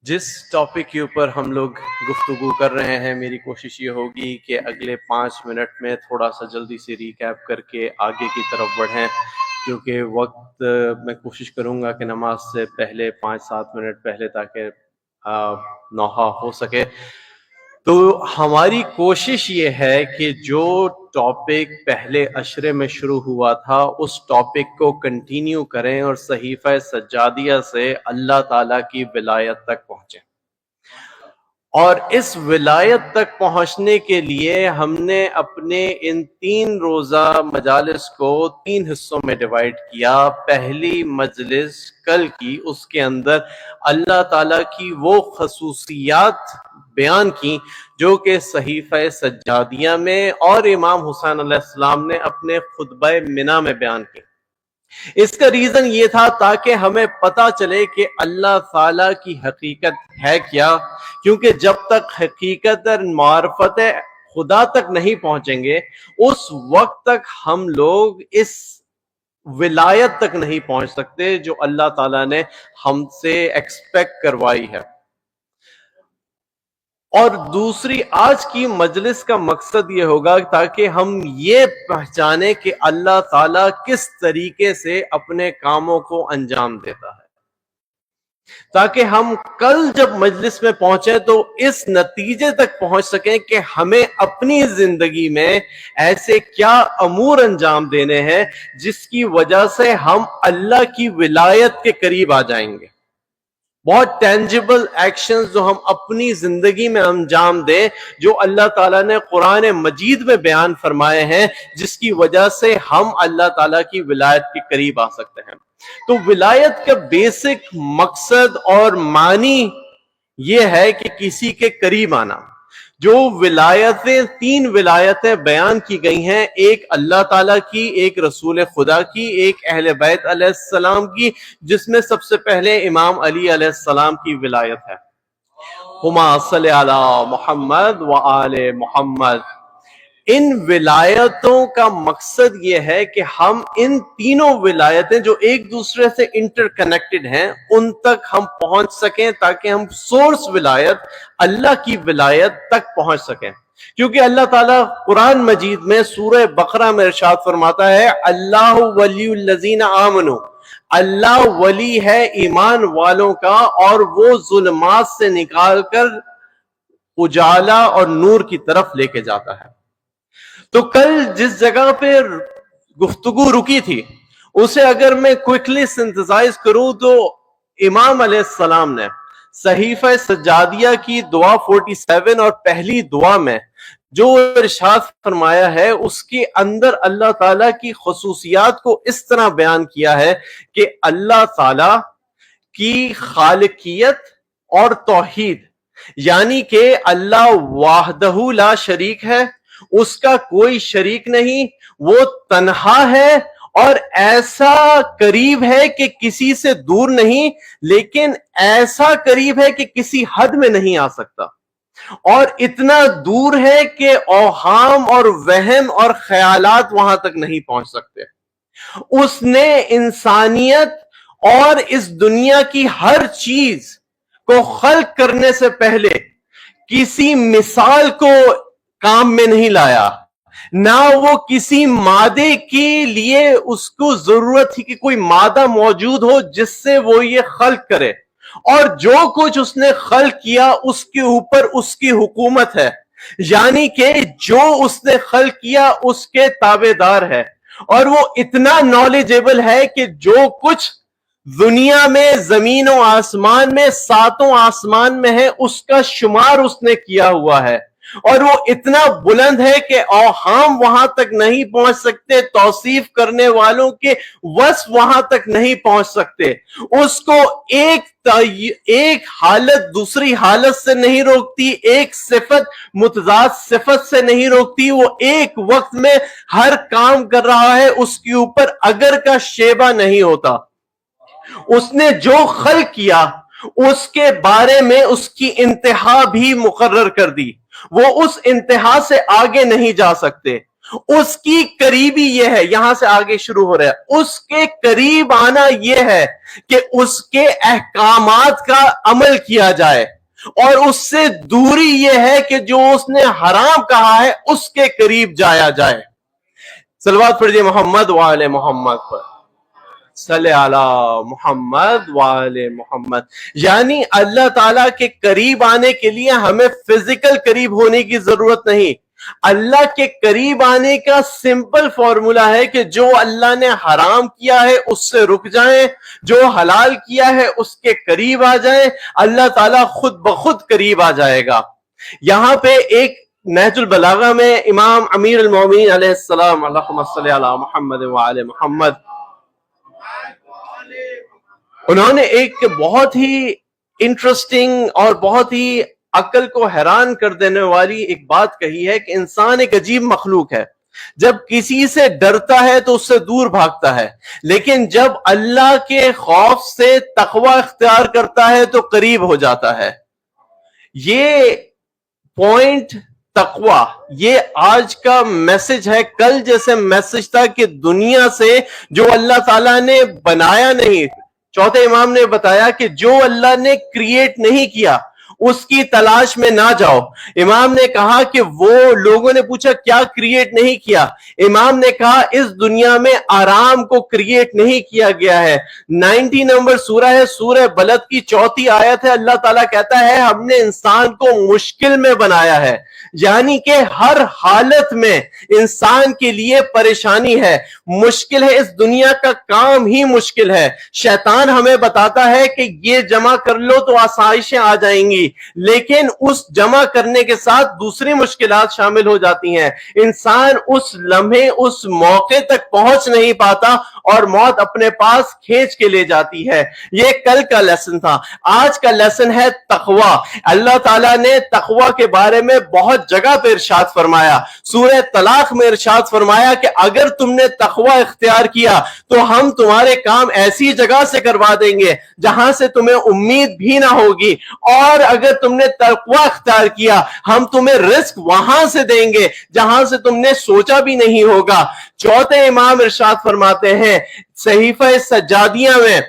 جس ٹاپک کے اوپر ہم لوگ گفتگو کر رہے ہیں، میری کوشش یہ ہوگی کہ اگلے 5 منٹ میں تھوڑا سا جلدی سے ریکیپ کر کے آگے کی طرف بڑھیں، کیونکہ وقت میں کوشش کروں گا کہ نماز سے پہلے 5-7 منٹ پہلے تاکہ نوحہ ہو سکے۔ تو ہماری کوشش یہ ہے کہ جو ٹاپک پہلے عشرے میں شروع ہوا تھا اس ٹاپک کو کنٹینیو کریں اور صحیفہ سجادیہ سے اللہ تعالیٰ کی ولایت تک پہنچیں۔ اور اس ولایت تک پہنچنے کے لیے ہم نے اپنے ان 3 روزہ مجالس کو 3 حصوں میں ڈیوائیڈ کیا۔ پہلی مجلس کل کی، اس کے اندر اللہ تعالیٰ کی وہ خصوصیات بیان کی جو کہ صحیفہ سجادیہ میں اور امام حسین علیہ السلام نے اپنے خطبہ منی میں بیان کی۔ اس کا ریزن یہ تھا تاکہ ہمیں پتہ چلے کہ اللہ تعالیٰ کی حقیقت ہے کیا، کیونکہ جب تک حقیقت اور معرفت خدا تک نہیں پہنچیں گے اس وقت تک ہم لوگ اس ولایت تک نہیں پہنچ سکتے جو اللہ تعالیٰ نے ہم سے ایکسپیکٹ کروائی ہے۔ اور دوسری آج کی مجلس کا مقصد یہ ہوگا تاکہ ہم یہ پہچانیں کہ اللہ تعالیٰ کس طریقے سے اپنے کاموں کو انجام دیتا ہے، تاکہ ہم کل جب مجلس میں پہنچیں تو اس نتیجے تک پہنچ سکیں کہ ہمیں اپنی زندگی میں ایسے کیا امور انجام دینے ہیں جس کی وجہ سے ہم اللہ کی ولایت کے قریب آ جائیں گے۔ بہت ٹینجیبل ایکشنز جو ہم اپنی زندگی میں انجام دیں، جو اللہ تعالیٰ نے قرآن مجید میں بیان فرمائے ہیں، جس کی وجہ سے ہم اللہ تعالیٰ کی ولایت کے قریب آ سکتے ہیں۔ تو ولایت کا بیسک مقصد اور معنی یہ ہے کہ کسی کے قریب آنا۔ جو ولایتیں 3 ولایتیں بیان کی گئی ہیں، ایک اللہ تعالیٰ کی، ایک رسول خدا کی، ایک اہل بیت علیہ السلام کی، جس میں سب سے پہلے امام علی علیہ السلام کی ولایت ہے۔ ہما صلی علی محمد وآل محمد۔ ان ولایتوں کا مقصد یہ ہے کہ ہم ان تینوں ولایتیں جو ایک دوسرے سے انٹر کنیکٹڈ ہیں ان تک ہم پہنچ سکیں تاکہ ہم سورس ولایت اللہ کی ولایت تک پہنچ سکیں۔ کیونکہ اللہ تعالیٰ قرآن مجید میں سورہ بقرہ میں ارشاد فرماتا ہے اللہ ولی الذین آمنوا، اللہ ولی ہے ایمان والوں کا اور وہ ظلمات سے نکال کر اجالا اور نور کی طرف لے کے جاتا ہے۔ تو کل جس جگہ پہ گفتگو رکی تھی اسے اگر میں کوئکلی سنتھسائز کروں تو امام علیہ السلام نے صحیفہ سجادیہ کی دعا 47 اور پہلی دعا میں جو ارشاد فرمایا ہے اس کے اندر اللہ تعالیٰ کی خصوصیات کو اس طرح بیان کیا ہے کہ اللہ تعالیٰ کی خالقیت اور توحید، یعنی کہ اللہ وحدہ لا شریک ہے، اس کا کوئی شریک نہیں، وہ تنہا ہے اور ایسا قریب ہے کہ کسی سے دور نہیں، لیکن ایسا قریب ہے کہ کسی حد میں نہیں آ سکتا، اور اتنا دور ہے کہ اوہام اور وہم اور خیالات وہاں تک نہیں پہنچ سکتے۔ اس نے انسانیت اور اس دنیا کی ہر چیز کو خلق کرنے سے پہلے کسی مثال کو کام میں نہیں لایا، نہ وہ کسی مادے کے لیے اس کو ضرورت تھی کہ کوئی مادہ موجود ہو جس سے وہ یہ خلق کرے، اور جو کچھ اس نے خلق کیا اس کے اوپر اس کی حکومت ہے، یعنی کہ جو اس نے خلق کیا اس کے تابع دار ہے، اور وہ اتنا نالجیبل ہے کہ جو کچھ دنیا میں زمین و آسمان میں 7 آسمان میں ہے اس کا شمار اس نے کیا ہوا ہے، اور وہ اتنا بلند ہے کہ اوہام وہاں تک نہیں پہنچ سکتے، توصیف کرنے والوں کے وصف وہاں تک نہیں پہنچ سکتے۔ اس کو ایک حالت دوسری حالت سے نہیں روکتی، ایک صفت متضاد صفت سے نہیں روکتی، وہ ایک وقت میں ہر کام کر رہا ہے، اس کے اوپر اگر کا شیبہ نہیں ہوتا۔ اس نے جو خلق کیا اس کے بارے میں اس کی انتہا بھی مقرر کر دی، وہ اس انتہا سے آگے نہیں جا سکتے۔ اس کی قریبی یہ ہے، یہاں سے آگے شروع ہو رہا ہے، اس کے قریب آنا یہ ہے کہ اس کے احکامات کا عمل کیا جائے، اور اس سے دوری یہ ہے کہ جو اس نے حرام کہا ہے اس کے قریب جایا جائے۔ صلوات پڑھیے محمد وآل محمد پر، صلی علی محمد وآل محمد۔ یعنی اللہ تعالیٰ کے قریب آنے کے لیے ہمیں فزیکل قریب ہونے کی ضرورت نہیں، اللہ کے قریب آنے کا سمپل فارمولا ہے کہ جو اللہ نے حرام کیا ہے اس سے رک جائیں، جو حلال کیا ہے اس کے قریب آ جائیں، اللہ تعالیٰ خود بخود قریب آ جائے گا۔ یہاں پہ ایک نہج البلاغہ میں امام امیر المومنین علیہ السلام، اللہم صلی علی محمد وآل محمد، انہوں نے ایک بہت ہی انٹرسٹنگ اور بہت ہی عقل کو حیران کر دینے والی ایک بات کہی ہے کہ انسان ایک عجیب مخلوق ہے، جب کسی سے ڈرتا ہے تو اس سے دور بھاگتا ہے، لیکن جب اللہ کے خوف سے تقوی اختیار کرتا ہے تو قریب ہو جاتا ہے۔ یہ پوائنٹ تقوی، یہ آج کا میسج ہے، کل جیسے میسج تھا کہ دنیا سے جو اللہ تعالیٰ نے بنایا نہیں، چوتھے امام نے بتایا کہ جو اللہ نے کریٹ نہیں کیا اس کی تلاش میں نہ جاؤ۔ امام نے کہا کہ وہ لوگوں نے پوچھا کیا کریٹ نہیں کیا، امام نے کہا اس دنیا میں آرام کو کریٹ نہیں کیا گیا ہے۔ 90 نمبر سورہ ہے، سورہ بلد کی 4 آیت ہے، اللہ تعالیٰ کہتا ہے ہم نے انسان کو مشکل میں بنایا ہے، یعنی کہ ہر حالت میں انسان کے لیے پریشانی ہے، مشکل ہے، اس دنیا کا کام ہی مشکل ہے۔ شیطان ہمیں بتاتا ہے کہ یہ جمع کر لو تو آسائشیں آ جائیں گی، لیکن اس جمع کرنے کے ساتھ دوسری مشکلات شامل ہو جاتی ہیں، انسان اس لمحے اس موقع تک پہنچ نہیں پاتا اور موت اپنے پاس کھینچ کے لے جاتی ہے۔ یہ کل کا لیسن تھا۔ آج کا لیسن ہے تقوی۔ اللہ تعالیٰ نے تقوی کے بارے میں بہت جگہ پہ ارشاد فرمایا، سورہ طلاق میں ارشاد فرمایا کہ اگر تم نے تقوی اختیار کیا تو ہم تمہارے کام ایسی جگہ سے کروا دیں گے جہاں سے تمہیں امید بھی نہ ہوگی، اور اگر تم نے تقوی اختیار کیا ہم تمہیں رزق وہاں سے دیں گے جہاں سے تم نے سوچا بھی نہیں ہوگا۔ چوتھے امام ارشاد فرماتے ہیں صحیفہ سجادیہ میں،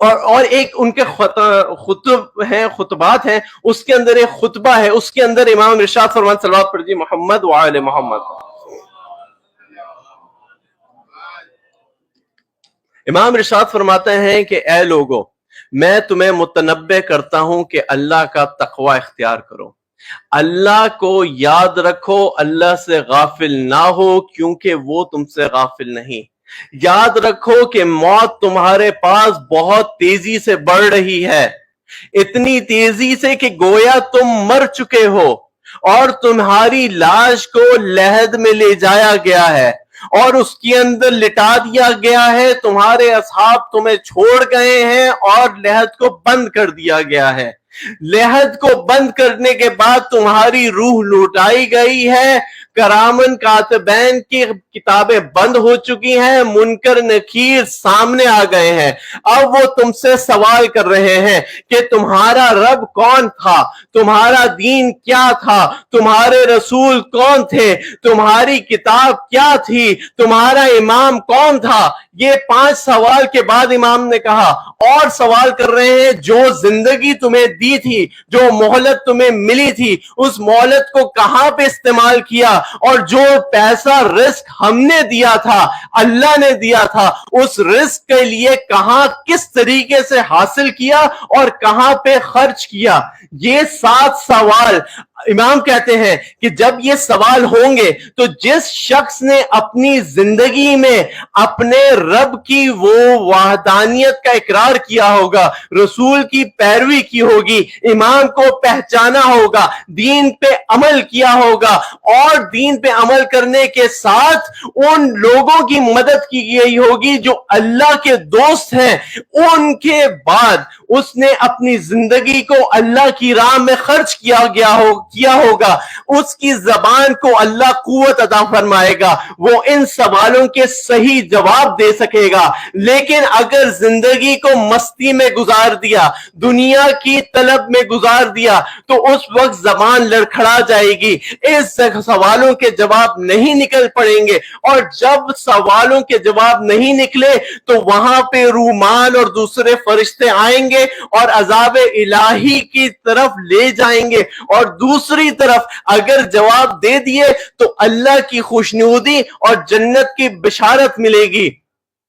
اور ایک ان کے خطب ہیں، خطبات ہیں، اس کے اندر ایک خطبہ ہے، اس کے اندر امام ارشاد فرماتے ہیں، صلوات پڑھیے محمد وآل محمد۔ امام ارشاد فرماتے ہیں کہ اے لوگو، میں تمہیں متنبہ کرتا ہوں کہ اللہ کا تقوی اختیار کرو، اللہ کو یاد رکھو، اللہ سے غافل نہ ہو کیونکہ وہ تم سے غافل نہیں۔ یاد رکھو کہ موت تمہارے پاس بہت تیزی سے بڑھ رہی ہے، اتنی تیزی سے کہ گویا تم مر چکے ہو اور تمہاری لاش کو لحد میں لے جایا گیا ہے اور اس کے اندر لٹا دیا گیا ہے، تمہارے اصحاب تمہیں چھوڑ گئے ہیں اور لحد کو بند کر دیا گیا ہے۔ لحد کو بند کرنے کے بعد تمہاری روح لوٹائی گئی ہے، کرامن کاتبین کی کتابیں بند ہو چکی ہیں، منکر نکیر سامنے آ گئے ہیں، اب وہ تم سے سوال کر رہے ہیں کہ تمہارا رب کون تھا، تمہارا دین کیا تھا، تمہارے رسول کون تھے، تمہاری کتاب کیا تھی، تمہارا امام کون تھا۔ یہ 5 سوال کے بعد امام نے کہا اور سوال کر رہے ہیں جو زندگی تمہیں دی تھی، جو مہلت تمہیں ملی تھی، اس مہلت کو کہاں پہ استعمال کیا، اور جو پیسہ رزق ہم نے دیا تھا، اللہ نے دیا تھا، اس رزق کے لیے کہاں کس طریقے سے حاصل کیا اور کہاں پہ خرچ کیا۔ یہ 7 سوال امام کہتے ہیں کہ جب یہ سوال ہوں گے تو جس شخص نے اپنی زندگی میں اپنے رب کی وہ وحدانیت کا اقرار کیا ہوگا، رسول کی پیروی کی ہوگی، امام کو پہچانا ہوگا، دین پہ عمل کیا ہوگا، اور دین پہ عمل کرنے کے ساتھ ان لوگوں کی مدد کی گئی ہوگی جو اللہ کے دوست ہیں، ان کے بعد اس نے اپنی زندگی کو اللہ کی راہ میں خرچ کیا ہوگا اس کی زبان کو اللہ قوت عطا فرمائے گا، وہ ان سوالوں کے صحیح جواب دے سکے گا۔ لیکن اگر زندگی کو مستی میں گزار دیا، دنیا کی طلب میں گزار دیا، تو اس وقت زبان لڑکھڑا جائے گی، اس سوالوں کے جواب نہیں نکل پڑیں گے، اور جب سوالوں کے جواب نہیں نکلے تو وہاں پہ رومان اور دوسرے فرشتے آئیں گے اور عذاب الہی کی طرف لے جائیں گے، اور دوسری طرف اگر جواب دے دیے تو اللہ کی خوشنودی اور جنت کی بشارت ملے گی۔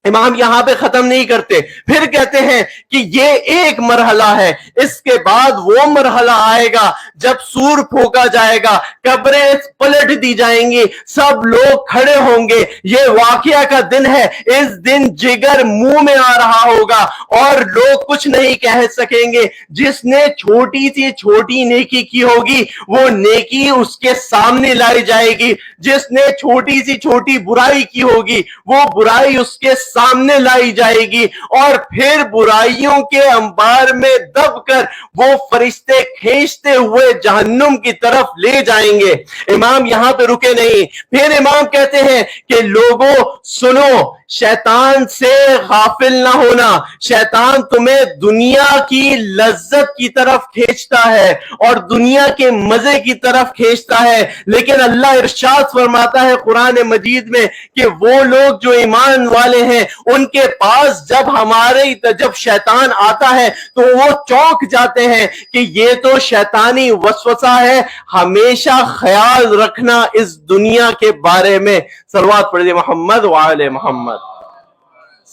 امام یہاں پہ ختم نہیں کرتے، پھر کہتے ہیں کہ یہ ایک مرحلہ ہے، اس کے بعد وہ مرحلہ آئے گا جب سور پھونکا جائے گا، قبریں پلٹ دی جائیں گی، سب لوگ کھڑے ہوں گے، یہ واقعہ کا دن ہے، اس دن جگر منہ میں آ رہا ہوگا اور لوگ کچھ نہیں کہہ سکیں گے۔ جس نے چھوٹی سی چھوٹی نیکی کی ہوگی وہ نیکی اس کے سامنے لائی جائے گی، جس نے چھوٹی سی چھوٹی برائی کی ہوگی وہ برائی اس کے سامنے لائی جائے گی، اور پھر برائیوں کے انبار میں دب کر وہ فرشتے کھینچتے ہوئے جہنم کی طرف لے جائیں گے۔ امام یہاں پہ رکے نہیں، پھر امام کہتے ہیں کہ لوگوں سنو، شیطان سے غافل نہ ہونا، شیطان تمہیں دنیا کی لذت کی طرف کھینچتا ہے اور دنیا کے مزے کی طرف کھینچتا ہے، لیکن اللہ ارشاد فرماتا ہے قرآن مجید میں کہ وہ لوگ جو ایمان والے ہیں ان کے پاس جب شیطان آتا ہے تو وہ چونک جاتے ہیں کہ یہ تو شیطانی وسوسہ ہے، ہمیشہ خیال رکھنا اس دنیا کے بارے میں۔ صلوات پڑھیے محمد وعلی محمد،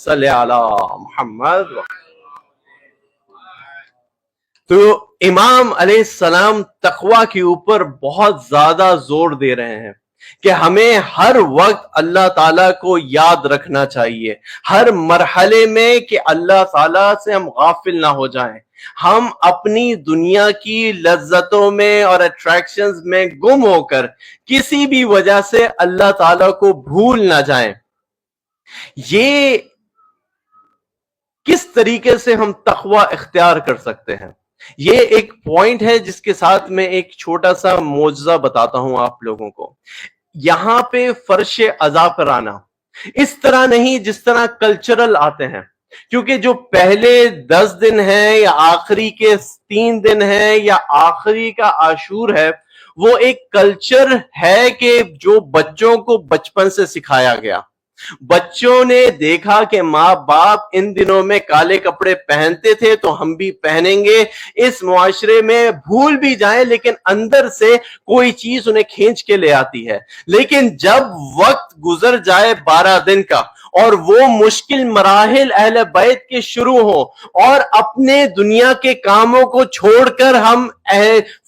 صلی علی محمد۔ تو امام علیہ السلام تقوی کے اوپر بہت زیادہ زور دے رہے ہیں کہ ہمیں ہر وقت اللہ تعالیٰ کو یاد رکھنا چاہیے، ہر مرحلے میں، کہ اللہ تعالیٰ سے ہم غافل نہ ہو جائیں، ہم اپنی دنیا کی لذتوں میں اور اٹریکشنز میں گم ہو کر کسی بھی وجہ سے اللہ تعالیٰ کو بھول نہ جائیں۔ یہ کس طریقے سے ہم تقوی اختیار کر سکتے ہیں، یہ ایک پوائنٹ ہے جس کے ساتھ میں ایک چھوٹا سا معجزہ بتاتا ہوں آپ لوگوں کو۔ یہاں پہ فرش عزا پر آنا اس طرح نہیں جس طرح کلچرل آتے ہیں، کیونکہ جو پہلے 10 دن ہیں یا آخری کے 3 دن ہیں یا آخری کا عاشور ہے، وہ ایک کلچر ہے کہ جو بچوں کو بچپن سے سکھایا گیا۔ بچوں نے دیکھا کہ ماں باپ ان دنوں میں کالے کپڑے پہنتے تھے تو ہم بھی پہنیں گے، اس معاشرے میں بھول بھی جائیں لیکن اندر سے کوئی چیز انہیں کھینچ کے لے آتی ہے۔ لیکن جب وقت گزر جائے 12 دن کا اور وہ مشکل مراحل اہل بیت کے شروع ہوں اور اپنے دنیا کے کاموں کو چھوڑ کر ہم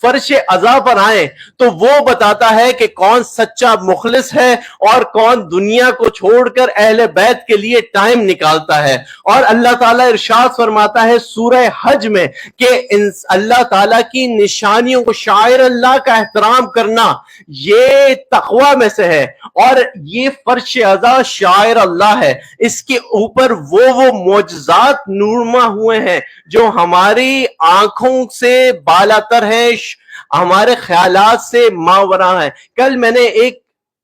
فرش عزا پر آئیں، تو وہ بتاتا ہے کہ کون سچا مخلص ہے اور کون دنیا کو چھوڑ کر اہل بیت کے لیے ٹائم نکالتا ہے۔ اور اللہ تعالیٰ ارشاد فرماتا ہے سورہ حج میں کہ اللہ تعالیٰ کی نشانیوں کو، شاعر اللہ کا احترام کرنا یہ تقوی میں سے ہے، اور یہ فرش عزا شاعر اللہ ہے، اس کے اوپر وہ معجزات نورما ہوئے ہیں جو ہماری آنکھوں سے بالاتر ہیں، ہمارے خیالات سے ماوراء ہیں۔ کل میں نے ایک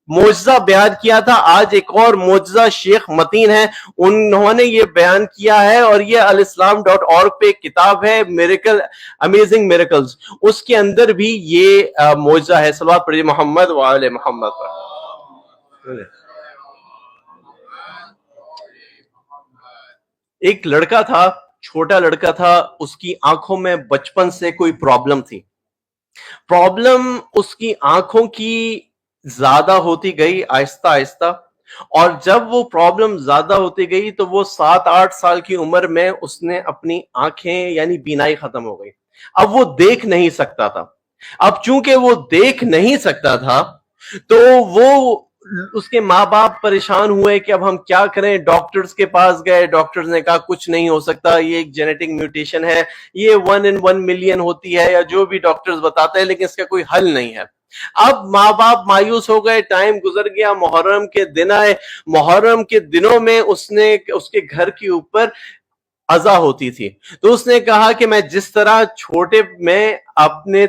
معجزہ بیان کیا تھا، آج ایک اور معجزہ شیخ متین ہے، انہوں نے یہ بیان کیا ہے، اور یہ alislam.org پہ ایک کتاب ہے میریکل امیزنگ میریکلز، اس کے اندر بھی یہ معجزہ ہے۔ صلوات پڑھیے محمد وعلی محمد پر۔ ایک لڑکا تھا، چھوٹا لڑکا تھا، اس کی آنکھوں میں بچپن سے کوئی پرابلم تھی۔ پرابلم اس کی آنکھوں کی زیادہ ہوتی گئی آہستہ آہستہ، اور جب وہ پرابلم زیادہ ہوتی گئی تو وہ 7-8 سال کی عمر میں اس نے اپنی آنکھیں یعنی بینائی ختم ہو گئی۔ اب وہ دیکھ نہیں سکتا تھا۔ اب چونکہ وہ دیکھ نہیں سکتا تھا تو وہ اس کے ماں باپ پریشان ہوئے کہ اب ہم کیا کریں، ڈاکٹرز کے پاس گئے، ڈاکٹرز نے کہا کچھ نہیں ہو سکتا، یہ ایک جینیٹک میوٹیشن ہے، یہ 1 in 1 million ہوتی ہے، یا جو بھی ڈاکٹرز بتاتے ہیں، لیکن اس کا کوئی حل نہیں ہے۔ اب ماں باپ مایوس ہو گئے، ٹائم گزر گیا، محرم کے دن آئے، محرم کے دنوں میں اس کے گھر کے اوپر عزا ہوتی تھی، تو اس نے کہا کہ میں جس طرح چھوٹے میں اپنے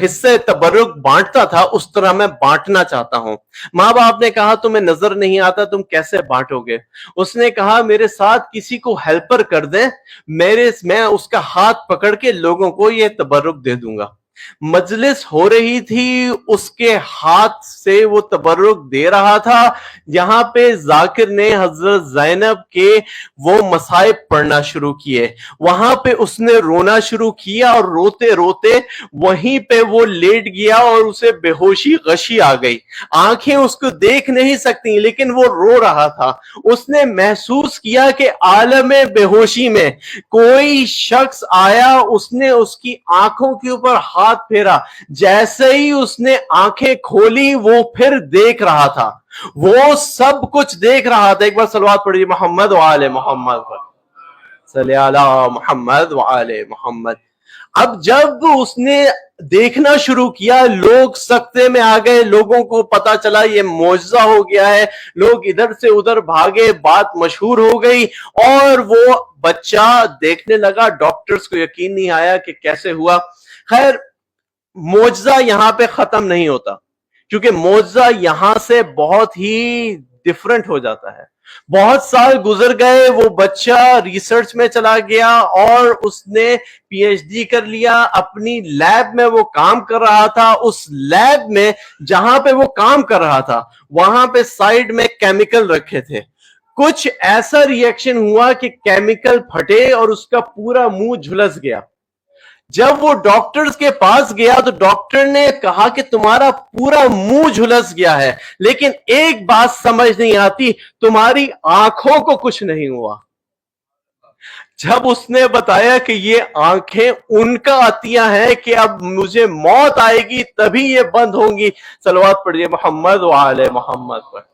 حصے تبرک بانٹتا تھا اس طرح میں بانٹنا چاہتا ہوں. ماں باپ نے کہا تمہیں نظر نہیں آتا تم کیسے بانٹو گے؟ اس نے کہا میرے ساتھ کسی کو ہیلپر کر دیں، میں اس کا ہاتھ پکڑ کے لوگوں کو یہ تبرک دے دوں گا. مجلس ہو رہی تھی، اس کے ہاتھ سے وہ تبرک دے رہا تھا. یہاں پہ ذاکر نے حضرت زینب کے وہ مصائب پڑھنا شروع کیے. وہاں پہ اس نے رونا شروع کیا اور روتے روتے وہیں پہ وہ لیٹ گیا اور اسے بے ہوشی غشی آ گئی. آنکھیں اس کو دیکھ نہیں سکتی لیکن وہ رو رہا تھا. اس نے محسوس کیا کہ عالم بے ہوشی میں کوئی شخص آیا، اس نے اس کی آنکھوں کے اوپر ہاتھ پھیرا. جیسے ہی اس نے آنکھیں کھولی وہ پھر دیکھ رہا تھا، وہ سب کچھ دیکھ رہا تھا. ایک بار صلوات پڑھیے محمد وآل محمد پر، صلی علی محمد وآل محمد. اب جب اس نے دیکھنا شروع کیا، لوگ سکتے میں آ گئے، لوگوں کو پتا چلا یہ معجزہ ہو گیا ہے، لوگ ادھر سے ادھر بھاگے، بات مشہور ہو گئی اور وہ بچہ دیکھنے لگا. ڈاکٹرز کو یقین نہیں آیا کہ کیسے ہوا. خیر، معجزہ یہاں پہ ختم نہیں ہوتا، کیونکہ معجزہ یہاں سے بہت ہی ڈیفرنٹ ہو جاتا ہے. بہت سال گزر گئے، وہ بچہ ریسرچ میں چلا گیا اور اس نے پی ایچ ڈی کر لیا. اپنی لیب میں وہ کام کر رہا تھا. اس لیب میں جہاں پہ وہ کام کر رہا تھا وہاں پہ سائڈ میں کیمیکل رکھے تھے. کچھ ایسا ریئیکشن ہوا کہ کیمیکل پھٹے اور اس کا پورا منہ جھلس گیا. جب وہ ڈاکٹرز کے پاس گیا تو ڈاکٹر نے کہا کہ تمہارا پورا منہ جھلس گیا ہے، لیکن ایک بات سمجھ نہیں آتی، تمہاری آنکھوں کو کچھ نہیں ہوا. جب اس نے بتایا کہ یہ آنکھیں ان کا عطیہ ہیں کہ اب مجھے موت آئے گی تبھی یہ بند ہوں گی. صلوات پڑھیے محمد وآل محمد پر.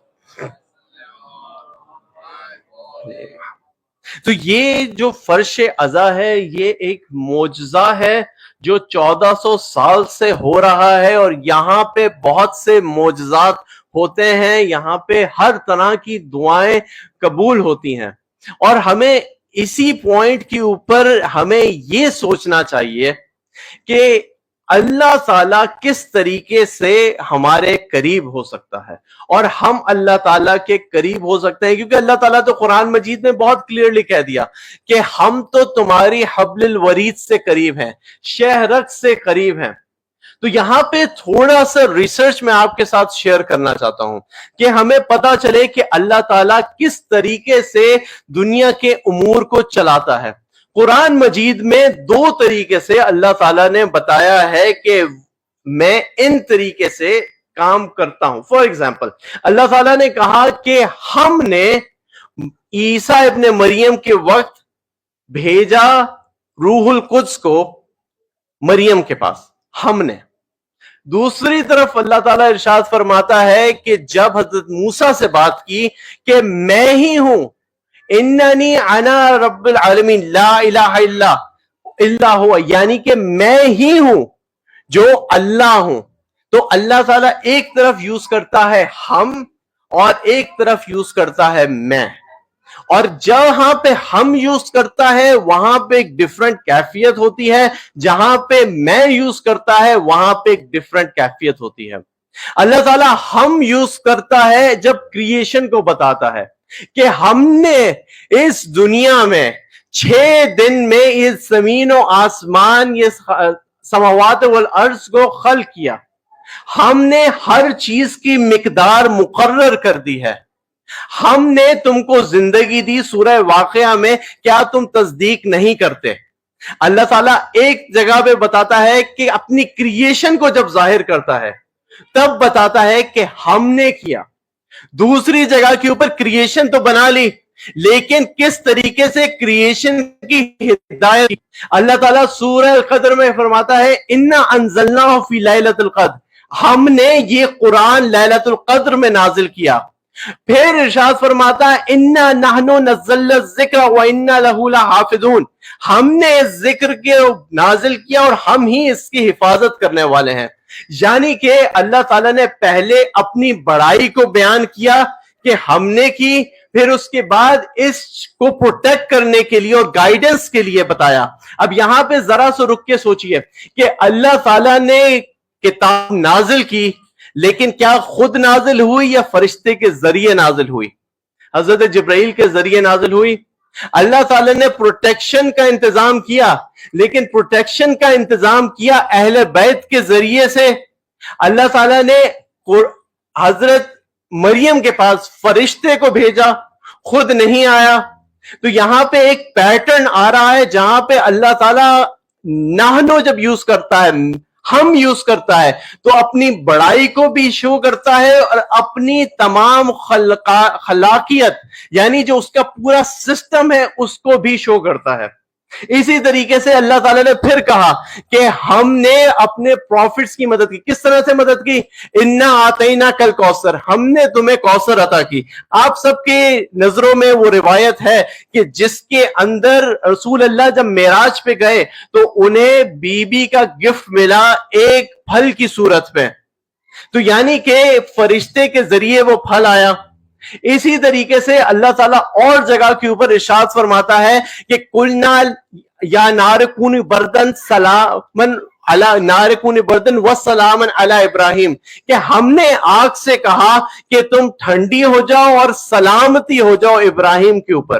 تو یہ جو فرش ازا ہے یہ ایک معجزہ ہے جو 1400 سال سے ہو رہا ہے، اور یہاں پہ بہت سے معجزات ہوتے ہیں. یہاں پہ ہر طرح کی دعائیں قبول ہوتی ہیں، اور ہمیں اسی پوائنٹ کے اوپر ہمیں یہ سوچنا چاہیے کہ اللہ تعالیٰ کس طریقے سے ہمارے قریب ہو سکتا ہے اور ہم اللہ تعالیٰ کے قریب ہو سکتے ہیں. کیونکہ اللہ تعالیٰ تو قرآن مجید میں بہت کلیئرلی کہہ دیا کہ ہم تو تمہاری حبل الورید سے قریب ہیں، شہرک سے قریب ہیں. تو یہاں پہ تھوڑا سا ریسرچ میں آپ کے ساتھ شیئر کرنا چاہتا ہوں کہ ہمیں پتا چلے کہ اللہ تعالیٰ کس طریقے سے دنیا کے امور کو چلاتا ہے. قرآن مجید میں 2 طریقے سے اللہ تعالیٰ نے بتایا ہے کہ میں ان طریقے سے کام کرتا ہوں. فار ایگزامپل اللہ تعالیٰ نے کہا کہ ہم نے عیسیٰ ابن مریم کے وقت بھیجا روح القدس کو مریم کے پاس، ہم نے. دوسری طرف اللہ تعالیٰ ارشاد فرماتا ہے کہ جب حضرت موسیٰ سے بات کی کہ میں ہی ہوں، اننی انا رب العالمین لا الہ الا ہوا، یعنی کہ میں ہی ہوں جو اللہ ہوں. تو اللہ تعالیٰ ایک طرف یوز کرتا ہے ہم اور ایک طرف یوز کرتا ہے میں، اور جہاں پہ ہم یوز کرتا ہے وہاں پہ ایک ڈیفرنٹ کیفیت ہوتی ہے، جہاں پہ میں یوز کرتا ہے وہاں پہ ایک ڈیفرنٹ کیفیت ہوتی ہے. اللہ تعالیٰ ہم یوز کرتا ہے جب کریشن کو بتاتا ہے کہ ہم نے اس دنیا میں 6 دن میں اس زمین و آسمان، یہ سماوات والارض کو خلق کیا. ہم نے ہر چیز کی مقدار مقرر کر دی ہے. ہم نے تم کو زندگی دی. سورہ واقعہ میں کیا تم تصدیق نہیں کرتے؟ اللہ تعالیٰ ایک جگہ پہ بتاتا ہے کہ اپنی کریشن کو جب ظاہر کرتا ہے تب بتاتا ہے کہ ہم نے کیا. دوسری جگہ کے اوپر کریشن تو بنا لی، لیکن کس طریقے سے کریشن کی ہدایت. اللہ تعالیٰ سورہ القدر میں فرماتا ہے انا انزلناہ فی لیلۃ القدر، ہم نے یہ قرآن لیلۃ القدر میں نازل کیا. پھر ارشاد فرماتا ہے انا نحن نزلنا الذکر وانا لہ لحافظون، ہم نے اس ذکر کے نازل کیا اور ہم ہی اس کی حفاظت کرنے والے ہیں. یعنی کہ اللہ تعالیٰ نے پہلے اپنی بڑائی کو بیان کیا کہ ہم نے کی، پھر اس کے بعد اس کو پروٹیکٹ کرنے کے لیے اور گائیڈنس کے لیے بتایا. اب یہاں پہ ذرا سا رک کے سوچئے کہ اللہ تعالیٰ نے کتاب نازل کی، لیکن کیا خود نازل ہوئی یا فرشتے کے ذریعے نازل ہوئی؟ حضرت جبرائیل کے ذریعے نازل ہوئی. اللہ تعالیٰ نے پروٹیکشن کا انتظام کیا، لیکن پروٹیکشن کا انتظام کیا اہل بیت کے ذریعے سے. اللہ تعالیٰ نے حضرت مریم کے پاس فرشتے کو بھیجا، خود نہیں آیا. تو یہاں پہ ایک پیٹرن آ رہا ہے جہاں پہ اللہ تعالیٰ نحنو جب یوز کرتا ہے، ہم یوز کرتا ہے، تو اپنی بڑائی کو بھی شو کرتا ہے اور اپنی تمام خلاقیت یعنی جو اس کا پورا سسٹم ہے اس کو بھی شو کرتا ہے. اسی طریقے سے اللہ تعالیٰ نے پھر کہا کہ ہم نے اپنے پروفٹس کی مدد کی. کس طرح سے مدد کی؟ انا آتینا کل کوثر، ہم نے تمہیں کوثر عطا کی. آپ سب کے نظروں میں وہ روایت ہے کہ جس کے اندر رسول اللہ جب معراج پہ گئے تو انہیں بی بی کا گفٹ ملا ایک پھل کی صورت پہ، تو یعنی کہ فرشتے کے ذریعے وہ پھل آیا. اسی طریقے سے اللہ تعالیٰ اور جگہ کے اوپر ارشاد فرماتا ہے کہ قلنا یا نار کونی بردن سلامن علی نار کونی بردن وسلامن علی ابراہیم، کہ ہم نے آگ سے کہا کہ تم ٹھنڈی ہو جاؤ اور سلامتی ہو جاؤ ابراہیم کے اوپر.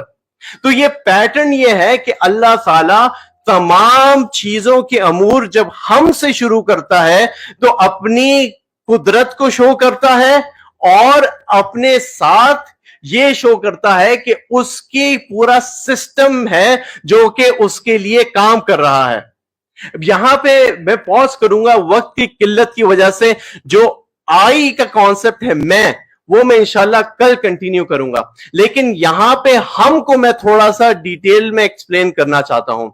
تو یہ پیٹرن یہ ہے کہ اللہ تعالیٰ تمام چیزوں کے امور جب ہم سے شروع کرتا ہے تو اپنی قدرت کو شو کرتا ہے اور اپنے ساتھ یہ شو کرتا ہے کہ اس کی پورا سسٹم ہے جو کہ اس کے لیے کام کر رہا ہے. یہاں پہ میں پاز کروں گا وقت کی قلت کی وجہ سے. جو آئی کا کانسیپٹ ہے وہ میں انشاءاللہ کل کنٹینیو کروں گا، لیکن یہاں پہ ہم کو میں تھوڑا سا ڈیٹیل میں ایکسپلین کرنا چاہتا ہوں.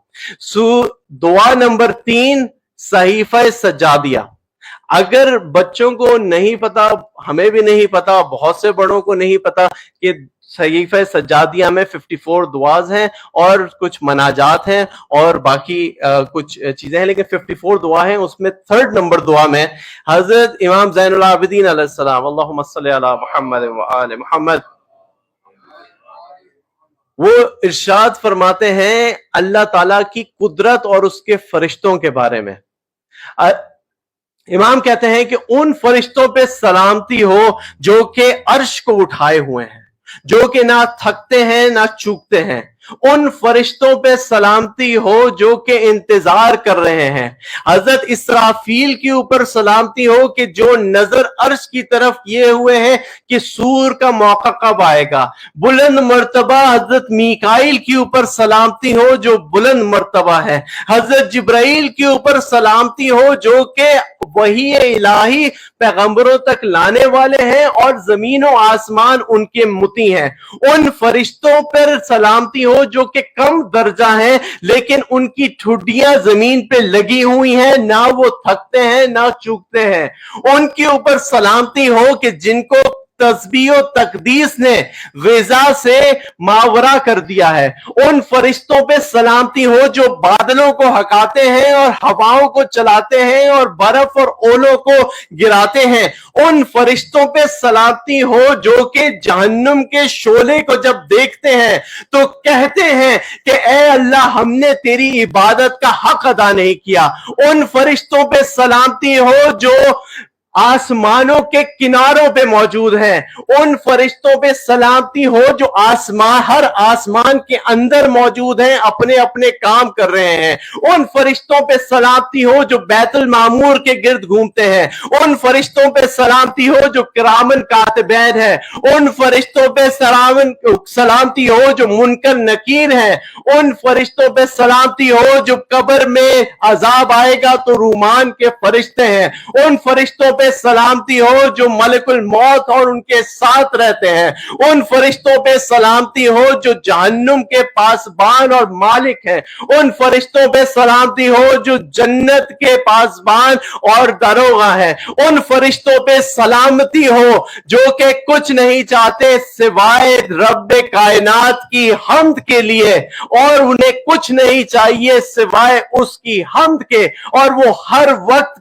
دعا نمبر 3 صحیفہ سجادیہ. اگر بچوں کو نہیں پتا، ہمیں بھی نہیں پتا، بہت سے بڑوں کو نہیں پتا کہ صحیفہ سجادیہ میں 54 دعاز ہیں اور کچھ مناجات ہیں اور باقی کچھ چیزیں ہیں، لیکن 54 دعا ہیں. اس میں 3rd نمبر دعا میں حضرت امام زین العابدین علیہ السلام اللہم صلی علی محمد وآل محمد وہ ارشاد فرماتے ہیں اللہ تعالیٰ کی قدرت اور اس کے فرشتوں کے بارے میں. امام کہتے ہیں کہ ان فرشتوں پہ سلامتی ہو جو کہ عرش کو اٹھائے ہوئے ہیں، جو کہ نہ تھکتے ہیں نہ چوکتے ہیں. ان فرشتوں پہ سلامتی ہو جو کہ انتظار کر رہے ہیں. حضرت اسرافیل کے اوپر سلامتی ہو کہ جو نظر عرش کی طرف کیے ہوئے ہیں کہ سور کا موقع کب آئے گا. بلند مرتبہ حضرت میکائیل کے اوپر سلامتی ہو جو بلند مرتبہ ہے. حضرت جبرائیل کے اوپر سلامتی ہو جو کہ وحی الہی پیغمبروں تک لانے والے ہیں اور زمین و آسمان ان کے مطیع ہیں. ان فرشتوں پر سلامتی ہو جو کہ کم درجہ ہیں لیکن ان کی ٹھڈیاں زمین پہ لگی ہوئی ہیں، نہ وہ تھکتے ہیں نہ چوکتے ہیں. ان کے اوپر سلامتی ہو کہ جن کو تسبیح و تقدیس نے غذا سے ماورا کر دیا ہے. ان فرشتوں پہ سلامتی ہو جو بادلوں کو ہکاتے ہیں اور ہواؤں کو چلاتے ہیں اور برف اور اولوں کو گراتے ہیں. ان فرشتوں پہ سلامتی ہو جو کہ جہنم کے شعلے کو جب دیکھتے ہیں تو کہتے ہیں کہ اے اللہ ہم نے تیری عبادت کا حق ادا نہیں کیا. ان فرشتوں پہ سلامتی ہو جو آسمانوں کے کناروں پہ موجود ہیں. ان فرشتوں پہ سلامتی ہو جو ہر آسمان کے اندر موجود ہیں، اپنے اپنے کام کر رہے ہیں. ان فرشتوں پہ سلامتی ہو جو بیت المعمور کے گرد گھومتے ہیں. ان فرشتوں پہ سلامتی ہو جو کرامن کاتبین ہے. ان فرشتوں پہ سلامتی ہو جو منکر نکیر ہیں. ان فرشتوں پہ سلامتی ہو جو قبر میں عذاب آئے گا تو رومان کے فرشتے ہیں. ان فرشتوں پہ سلامتی ہو جو ملک الموت اور ان کے ساتھ رہتے ہیں. ان فرشتوں پہ سلامتی ہو جو جہنم کے پاسبان اور مالک ہیں. ان فرشتوں پہ سلامتی ہو جو جنت کے پاسبان اور دروغہ ہیں. ان فرشتوں پہ سلامتی ہو جو کہ کچھ نہیں چاہتے سوائے رب کائنات کی حمد کے لیے، اور انہیں کچھ نہیں چاہیے سوائے اس کی حمد کے، اور وہ ہر وقت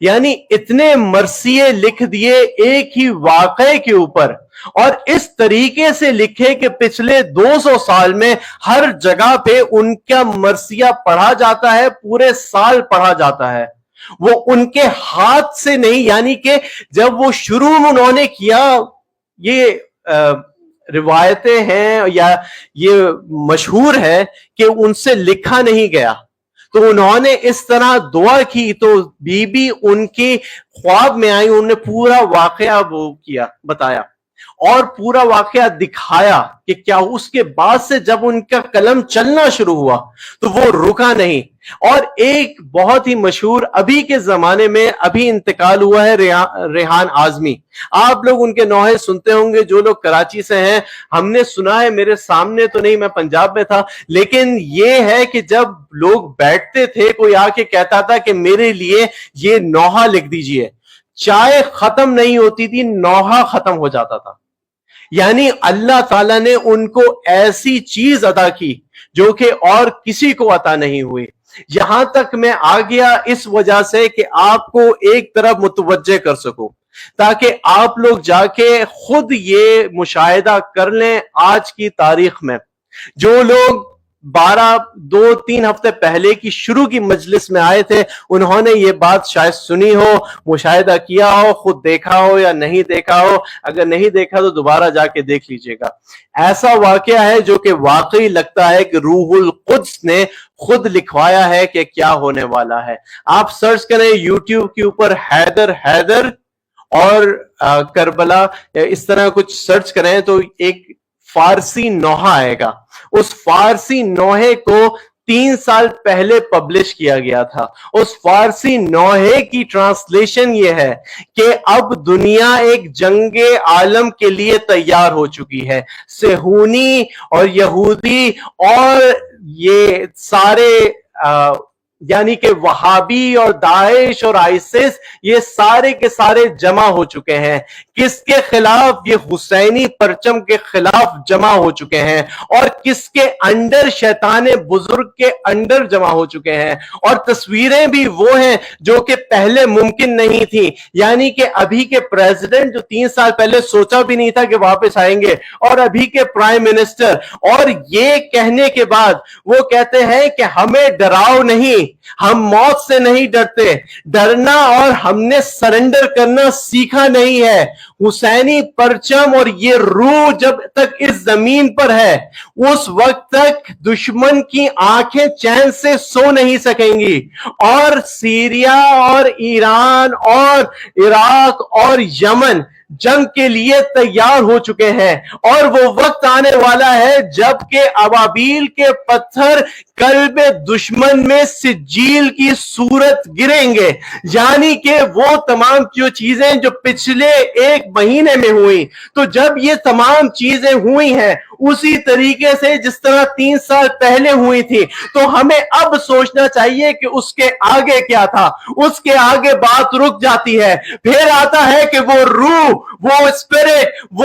یعنی اتنے مرثیے لکھ دیے ایک ہی واقعے کے اوپر، اور اس طریقے سے لکھے کہ پچھلے 200 سال میں ہر جگہ پہ ان کا مرثیہ پڑھا جاتا ہے، پورے سال پڑھا جاتا ہے۔ وہ ان کے ہاتھ سے نہیں، یعنی کہ جب وہ شروع میں انہوں نے کیا، یہ روایتیں ہیں یا یہ مشہور ہے کہ ان سے لکھا نہیں گیا، تو انہوں نے اس طرح دعا کی تو بی بی ان کی خواب میں آئی، انہوں نے پورا واقعہ وہ کیا، بتایا اور پورا واقعہ دکھایا کہ کیا اس کے بعد سے جب ان کا قلم چلنا شروع ہوا تو وہ رکا نہیں۔ اور ایک بہت ہی مشہور ابھی کے زمانے میں ابھی انتقال ہوا ہے ریحان اعظمی، آپ لوگ ان کے نوحے سنتے ہوں گے جو لوگ کراچی سے ہیں، ہم نے سنا ہے، میرے سامنے تو نہیں، میں پنجاب میں تھا، لیکن یہ ہے کہ جب لوگ بیٹھتے تھے کوئی آ کے کہتا تھا کہ میرے لیے یہ نوحہ لکھ دیجئے، چائے ختم نہیں ہوتی تھی، نوحہ ختم ہو جاتا تھا۔ یعنی اللہ تعالیٰ نے ان کو ایسی چیز عطا کی جو کہ اور کسی کو عطا نہیں ہوئی۔ یہاں تک میں آ گیا اس وجہ سے کہ آپ کو ایک طرف متوجہ کر سکوں، تاکہ آپ لوگ جا کے خود یہ مشاہدہ کر لیں۔ آج کی تاریخ میں جو لوگ 2-3 ہفتے پہلے کی شروع کی مجلس میں آئے تھے، انہوں نے یہ بات شاید سنی ہو، مشاہدہ کیا ہو، خود دیکھا ہو یا نہیں دیکھا ہو، اگر نہیں دیکھا تو دوبارہ جا کے دیکھ لیجئے گا۔ ایسا واقعہ ہے جو کہ واقعی لگتا ہے کہ روح القدس نے خود لکھوایا ہے کہ کیا ہونے والا ہے۔ آپ سرچ کریں یوٹیوب کے اوپر حیدر اور کربلا، اس طرح کچھ سرچ کریں تو ایک فارسی نوحہ آئے گا۔ اس فارسی نوحے کو 3 سال پہلے پبلش کیا گیا تھا۔ اس فارسی نوحے کی ٹرانسلیشن یہ ہے کہ اب دنیا ایک جنگ عالم کے لیے تیار ہو چکی ہے۔ صہیونی اور یہودی اور یہ سارے یعنی کہ وہابی اور داعش اور آئسس، یہ سارے کے سارے جمع ہو چکے ہیں۔ کس کے خلاف؟ یہ حسینی پرچم کے خلاف جمع ہو چکے ہیں، اور کس کے انڈر؟ شیطان بزرگ کے انڈر جمع ہو چکے ہیں۔ اور تصویریں بھی وہ ہیں جو کہ پہلے ممکن نہیں تھی، یعنی کہ ابھی کے پریزیڈنٹ جو 3 سال پہلے سوچا بھی نہیں تھا کہ واپس آئیں گے، اور ابھی کے پرائم منسٹر، اور یہ کہنے کے بعد وہ کہتے ہیں کہ ہمیں ڈراؤ نہیں، ہم موت سے نہیں ڈرتے، ڈرنا اور ہم نے سرنڈر کرنا سیکھا نہیں ہے۔ حسینی پرچم اور یہ روح جب تک اس زمین پر ہے اس وقت تک دشمن کی آنکھیں چین سے سو نہیں سکیں گی، اور سیریا اور ایران اور عراق اور یمن جنگ کے لیے تیار ہو چکے ہیں، اور وہ وقت آنے والا ہے جب کہ ابابیل کے پتھر قلب دشمن میں سجیل کی صورت گریں گے، یعنی کہ وہ تمام جو چیزیں جو پچھلے 1 مہینے میں ہوئی، تو جب یہ تمام چیزیں ہوئی ہیں اسی طریقے سے جس طرح 3 سال پہلے ہوئی تھی، تو ہمیں اب سوچنا چاہیے کہ اس کے آگے کیا تھا۔ اس کے آگے بات رک جاتی ہے، پھر آتا ہے کہ وہ روح، وہ اسپرٹ،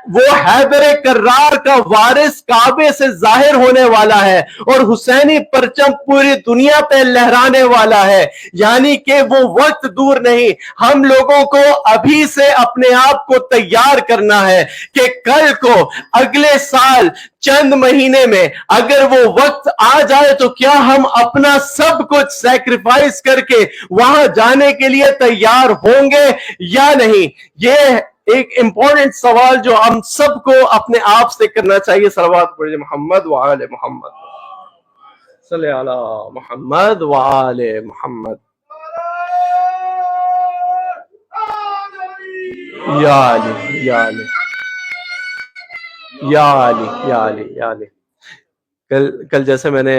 وہ حیدر کرار کا وارث کعبے سے ظاہر ہونے والا ہے، اور حسینی پرچم پوری دنیا پہ لہرانے والا ہے۔ یعنی کہ وہ وقت دور نہیں، ہم لوگوں کو ابھی سے اپنے آپ کو تیار کرنا ہے کہ کل کو، اگلے سال، چند مہینے میں اگر وہ وقت آ جائے تو کیا ہم اپنا سب کچھ سیکریفائس کر کے وہاں جانے کے لیے تیار ہوں گے یا نہیں؟ یہ ایک امپورٹنٹ سوال جو ہم سب کو اپنے آپ سے کرنا چاہیے۔ صلوات پڑھیے محمد وآل محمد، صلی علی محمد وآل محمد۔ یا علی یا علی یا علی یا علی یا علی۔ کل جیسے میں نے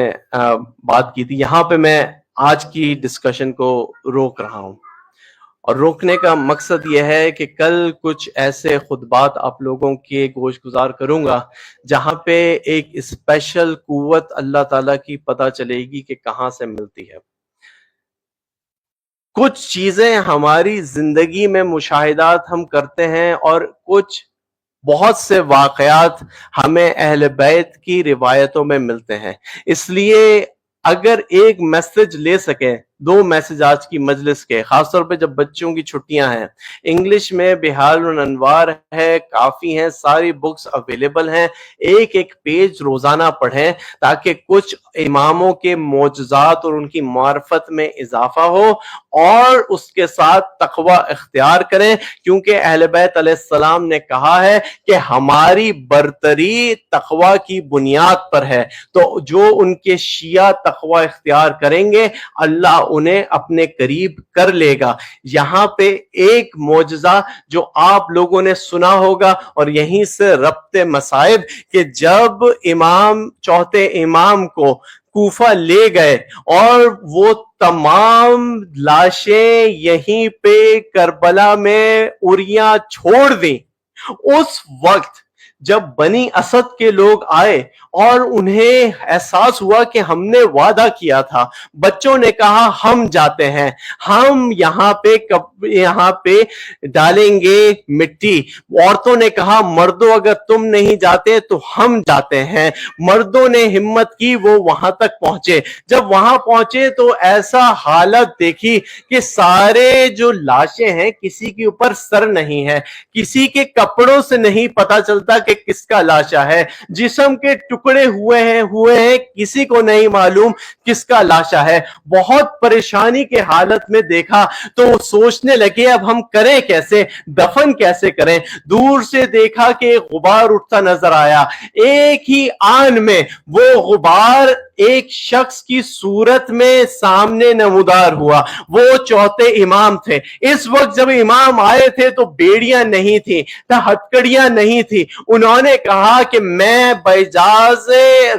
بات کی تھی، یہاں پہ میں آج کی ڈسکشن کو روک رہا ہوں، اور روکنے کا مقصد یہ ہے کہ کل کچھ ایسے خطبات آپ لوگوں کے گوش گزار کروں گا جہاں پہ ایک اسپیشل قوت اللہ تعالیٰ کی پتہ چلے گی کہ کہاں سے ملتی ہے۔ کچھ چیزیں ہماری زندگی میں مشاہدات ہم کرتے ہیں، اور کچھ بہت سے واقعات ہمیں اہل بیت کی روایتوں میں ملتے ہیں۔ اس لیے اگر ایک میسج لے سکیں دو میسج آج کی مجلس کے، خاص طور پہ جب بچوں کی چھٹیاں ہیں۔ انگلش میں بحار الانوار ہے، کافی ہیں، ساری بکس اویلیبل ہیں، ایک ایک پیج روزانہ پڑھیں تاکہ کچھ اماموں کے معجزات اور ان کی معرفت میں اضافہ ہو، اور اس کے ساتھ تقوی اختیار کریں، کیونکہ اہل بیت علیہ السلام نے کہا ہے کہ ہماری برتری تقوی کی بنیاد پر ہے، تو جو ان کے شیعہ تقوی اختیار کریں گے اللہ انہیں اپنے قریب کر لے گا۔ یہاں پہ ایک معجزہ جو آپ لوگوں نے سنا ہوگا اور یہیں سے ربط مصائب، کہ جب چوتھے امام کو کوفہ لے گئے اور وہ تمام لاشیں یہیں پہ کربلا میں اریاں چھوڑ دیں، اس وقت جب بنی اسد کے لوگ آئے اور انہیں احساس ہوا کہ ہم نے وعدہ کیا تھا، بچوں نے کہا ہم جاتے ہیں، ہم یہاں پہ ڈالیں گے مٹی، عورتوں نے کہا مردوں اگر تم نہیں جاتے تو ہم جاتے ہیں، مردوں نے ہمت کی، وہ وہاں تک پہنچے، جب وہاں پہنچے تو ایسا حالت دیکھی کہ سارے جو لاشیں ہیں کسی کے اوپر سر نہیں ہے، کسی کے کپڑوں سے نہیں پتا چلتا کہ کس کا لاشا ہے، جسم کے ٹکڑے ہوئے ہیں، کسی کو نہیں معلوم کس کا لاشا ہے۔ بہت پریشانی کے حالت میں دیکھا تو سوچنے لگے اب ہم کریں کیسے، دفن کیسے کریں۔ دور سے دیکھا کہ غبار اٹھتا نظر آیا، ایک ہی آن میں وہ غبار ایک شخص کی صورت میں سامنے نمودار ہوا، وہ چوتھے امام تھے۔ اس وقت جب امام آئے تھے تو بیڑیاں نہیں تھی، ہتکڑیاں نہیں تھی، انہوں نے کہا کہ میں باجاز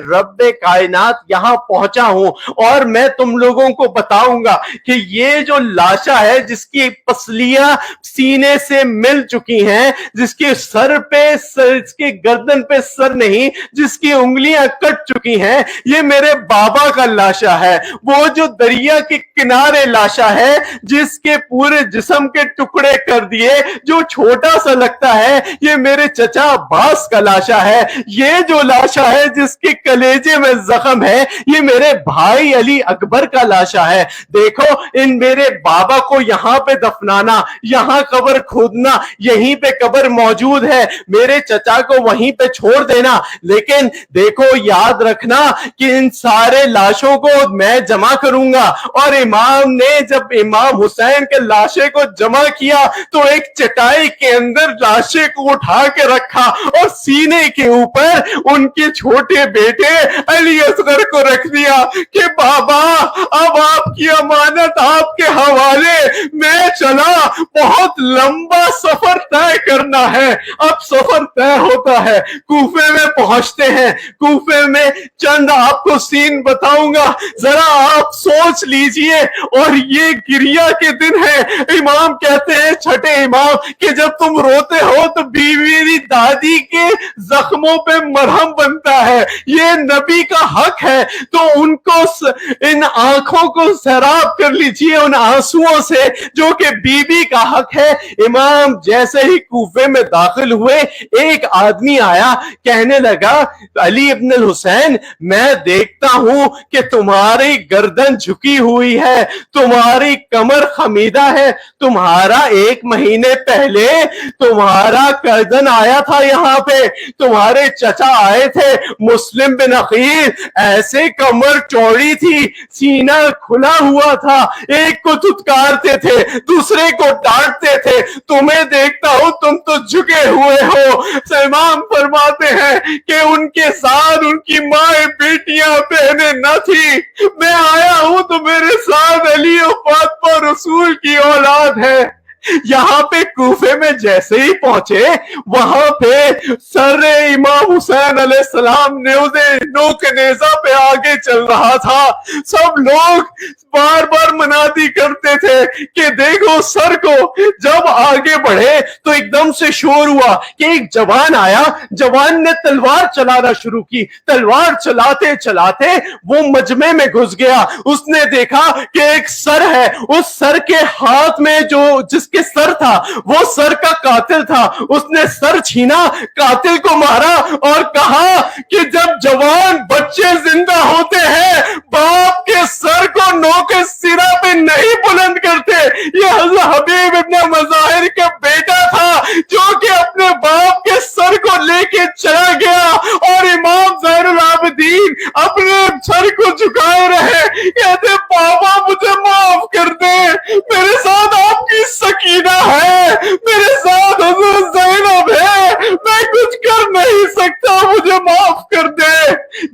رب کائنات یہاں پہنچا ہوں اور میں تم لوگوں کو بتاؤں گا کہ یہ جو لاشا ہے جس کی پسلیاں سینے سے مل چکی ہیں، جس کے سر پہ اس کے گردن پہ سر نہیں، جس کی انگلیاں کٹ چکی ہیں، یہ میرے بابا کا لاشا ہے، وہ جو دریا کے کنارے لاشا ہے جس کے پورے جسم کے ٹکڑے کر دیے، جو چھوٹا سا لگتا ہے، یہ میرے چچا عباس کا لاشا ہے، یہ جو لاشا ہے جس کے کلیجے میں زخم ہے، یہ میرے بھائی علی اکبر کا لاشا ہے۔ دیکھو ان میرے بابا کو یہاں پہ دفنانا، یہاں قبر کھودنا، یہیں پہ قبر موجود ہے، میرے چچا کو وہیں پہ چھوڑ دینا، لیکن دیکھو یاد رکھنا کہ ان سارے لاشوں کو میں جمع کروں گا۔ اور امام نے جب امام حسین کے لاشے کو جمع کیا تو ایک چٹائی کے اندر لاشے کو اٹھا کے رکھا اور سینے کے اوپر ان کے چھوٹے بیٹے علی اصغر کو رکھ دیا کہ بابا اب آپ کی امانت آپ کے حوالے، میں چلا، بہت لمبا سفر طے کرنا ہے۔ اب سفر طے ہوتا ہے، کوفے میں پہنچتے ہیں، کوفے میں چند آپ کو سین بتاؤں گا، ذرا آپ سوچ لیجئے۔ اور یہ گریا کے دن ہے، امام کہتے ہیں چھٹے امام کہ جب تم روتے ہو تو بیوی دادی کے زخموں پہ مرہم بنتا ہے، یہ نبی کا حق ہے، تو ان کو ان آنکھوں کو سیراب کر لیجئے ان آنسوؤں سے جو کہ بی بی کا حق ہے۔ امام جیسے ہی کوفے میں داخل ہوئے، ایک آدمی آیا، کہنے لگا علی ابن الحسین میں دیکھتا ہوں کہ تمہاری گردن جھکی ہوئی ہے، تمہاری کمر خمیدہ ہے، تمہارا ایک مہینے پہلے تمہارا کزن آیا تھا یہاں پہ، تمہارے چچا آئے تھے مسلم بن عقیل، ایسے کمر چوڑی تھی، سینہ کھلا ہوا تھا، ایک کو دھتکارتے تھے، دوسرے کو ڈانٹتے تھے، تمہیں دیکھتا ہوں تم تو جھکے ہوئے ہو۔ امام فرماتے ہیں کہ ان کے ساتھ ان کی ماں بیٹیاں بہنیں نہ تھی، میں آیا ہوں تو میرے ساتھ علی و فاطمہ رسول کی اولاد ہے۔ یہاں پہ کوفے میں جیسے ہی پہنچے، وہاں پہ سر امام حسین علیہ السلام نوک نیزہ پہ آگے چل رہا تھا، سب لوگ بار بار منادی کرتے تھے کہ دیکھو سر کو۔ جب آگے بڑھے تو ایک دم سے شور ہوا کہ ایک جوان آیا، جوان نے تلوار چلانا شروع کی، تلوار چلاتے چلاتے وہ مجمع میں گھس گیا، اس نے دیکھا کہ ایک سر ہے، اس سر کے ہاتھ میں جس کے سر تھا وہ سر کا قاتل تھا، اس نے سر چھینا، قاتل کو مارا اور کہا کہ جب جوان بچے زندہ ہوتے ہیں باپ کے سر کو نوک سرا پہ یہ حضرت حبیب ابن مظاہر کا بیٹا تھا جو کہ اپنے باپ کے سر کو لے کے چلا گیا اور امام زین العابدین اپنے سر کو جھکائے رہے، کہتے بابا مجھے معاف کر دے، میرے ساتھ آپ کی سکینہ ہے، میرے ساتھ حضرت زینب ہے، میں کچھ کر نہیں سکتا، مجھے معاف کر دے۔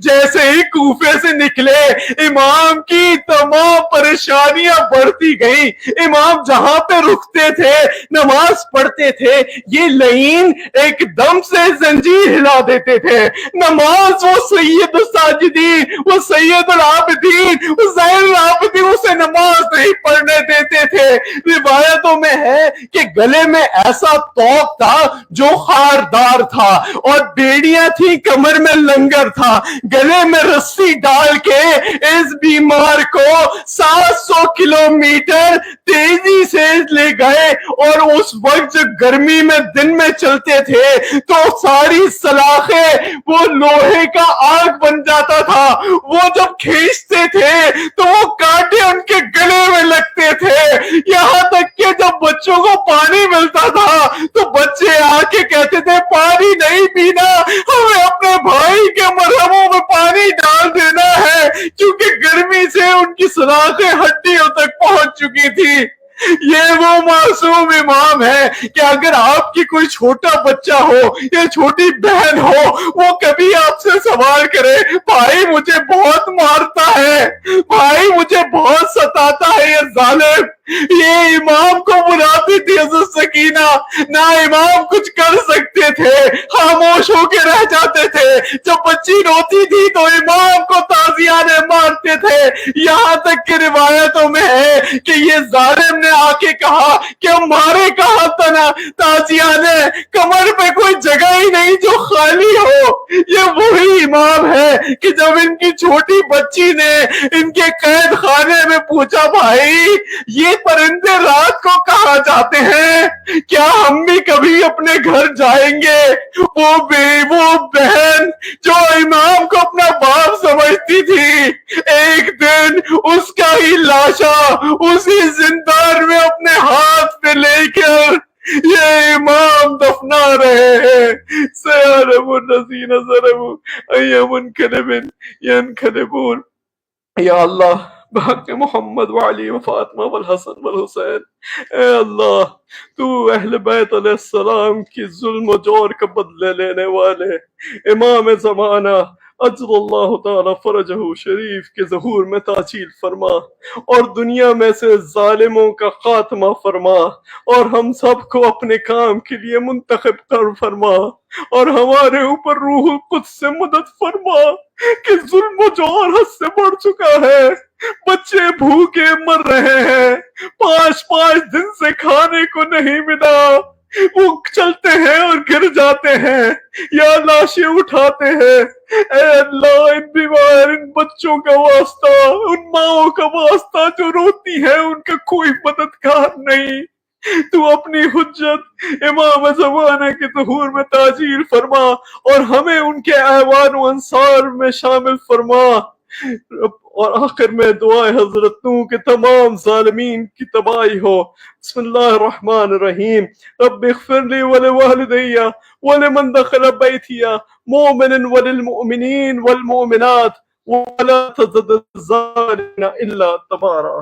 جیسے ہی کوفے سے نکلے امام کی تمام پریشانیاں بڑھتی گئیں، امام جہاں پہ رکتے تھے نماز پڑھتے تھے یہ لعین ایک دم سے زنجیر ہلا دیتے تھے، نماز وہ سید الساجدین وہ سید العابدین وہ زین العابدین اسے نماز نہیں پڑھنے دیتے تھے۔ روایتوں میں ہے کہ گلے میں ایسا توق تھا جو خاردار تھا اور بیڑیاں تھی، کمر میں لنگر تھا، گلے میں رسی ڈال کے اس بیمار کو 700 کلومیٹر تیزی سے لے گئے، اور اس وقت جو گرمی میں دن میں چلتے تھے تو ساری سلاخیں وہ لوہے کا آگ بن جاتا تھا، وہ جب کھینچتے تھے تو وہ کانٹے ان کے گلے میں لگتے تھے، یہاں تک کہ جب بچوں کو پانی ملتا تھا تو بچے آ کے کہتے تھے پانی نہیں پینا، ہمیں اپنے بھائی کے مرہموں میں پانی ڈال دینا ہے، کیونکہ گرمی سے ان کی سلاخیں ہڈیوں تک پہنچ چکی تھی۔ یہ وہ معصوم امام ہے کہ اگر آپ کی کوئی چھوٹا بچہ ہو یا چھوٹی بہن ہو وہ کبھی آپ سے سوال کرے بھائی مجھے بہت مارتا ہے، بھائی مجھے بہت ستاتا ہے یہ ظالم، یہ امام کو بلاتی تھی حضرت سکینہ، نہ امام کچھ کر سکتے تھے، خاموش ہو کے رہ جاتے تھے، جب بچی روتی تھی تو امام کو تازیانے مارتے تھے، یہاں تک کہ روایتوں میں ہے کہ یہ ظالم نے آ کے کہا کہ ہمارے کہاں تازیانے، کمر پہ کوئی جگہ ہی نہیں جو خالی ہو۔ یہ وہی امام ہے کہ جب ان کی چھوٹی بچی نے ان کے قید خانے میں پوچھا بھائی یہ پرندے رات کو کہاں جاتے ہیں، کیا ہم بھی کبھی اپنے گھر جائیں گے؟ وہ بہن جو امام کو اپنا باپ سمجھتی تھی ایک دن اس کا ہی لاشا اسی زندان میں اپنے ہاتھ پہ لے کر یہ امام دفنا رہے ہیں۔ سيعلم الذين ظلموا أي منقلب ينقلبون۔ یا اللہ بحق محمد وعلی و فاطمہ والحسن والحسین، اے اللہ تو اہل بیت علیہ السلام کی ظلم و جور کا بدلے لینے والے امام زمانہ اجل اللہ تعالی فرجہ شریف کے ظہور میں تعجیل فرما، اور دنیا میں سے ظالموں کا خاتمہ فرما، اور ہم سب کو اپنے کام کے لیے منتخب کر فرما، اور ہمارے اوپر روح القدس سے مدد فرما کہ ظلم و جور حد سے بڑھ چکا ہے، بچے بھوکے مر رہے ہیں، 5 دن سے کھانے کو نہیں ملا، وہ چلتے ہیں اور گر جاتے ہیں یا لاشیں اٹھاتے ہیں۔ اے اللہ ان بیمار ان بچوں کا واسطہ، ان ماؤں کا واسطہ جو روتی ہیں ان کا کوئی مددگار نہیں، تو اپنی حجت امام زمانہ کے ظہور میں تعجیل فرما اور ہمیں ان کے اعوان و انصار میں شامل فرما۔ اور آخر میں دعائے حضرت نو کہ تمام ظالمین کی تباہی ہو۔ بسم اللہ الرحمن الرحیم۔ رب اغفر لی ولوالدی ولمن دخل بیتی مؤمنا وللمؤمنین والمؤمنات ولا تزد الظالمین الا تبارا۔